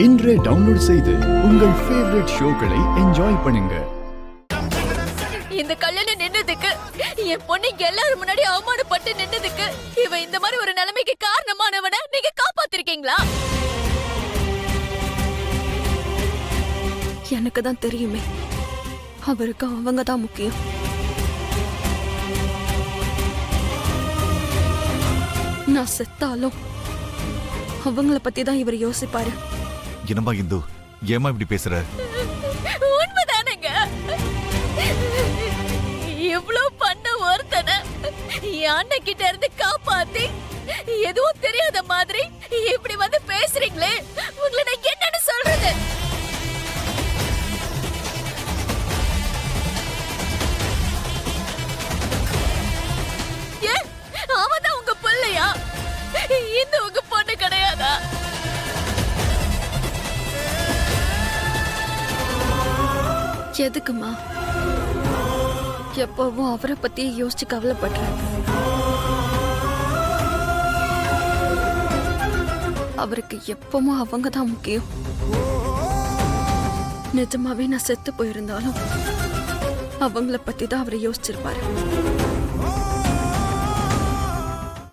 இன்றே டவுன்லோட் செய்து உங்கள் ஃபேவரட் ஷோக்களை என்ஜாய் பண்ணுங்க. இந்த கல்யாணம் நின்னதுக்கு என் பொண்ணு எல்லாரும் முன்னாடி அவமானப்பட்டு நின்னதுக்கு இவ இந்த மாதிரி ஒரு நிலைமைக்கு காரணமானவனை நீங்க காப்பாத்திருக்கீங்களா? எனக்கு தான் தெரியுமே, அவருக்கு அவங்க தான் முக்கியம். நான் செத்தாலும் அவங்கள பத்தி தான் இவர் யோசிப்பாரு. என்னம்மா இந்து, ஏமா இப்படி பேசுற? உண்மைதானங்க. இவ்வளவு பண்ண ஒருத்தனை என் அண்ணன் கிட்ட இருந்து காப்பாத்தி எதுவும் தெரியாத மாதிரி இப்படி வந்து பேசுறீங்களே, உங்களை நான் என்னன்னு சொல்றது? ஏன் அவதான் உங்க பிள்ளையா? இந்த உங்க பொண்ணு கிடையாதா? எதுக்குமா எப்பவும் அவரை பத்தி யோசிச்சு கவலைப்படுறேன்? அவருக்கு எப்பவும் அவங்க தான் முக்கியம். நிஜமாவே நான் செத்து போயிருந்தாலும் அவங்கள பத்தி தான் அவரை யோசிச்சிருப்பாரு.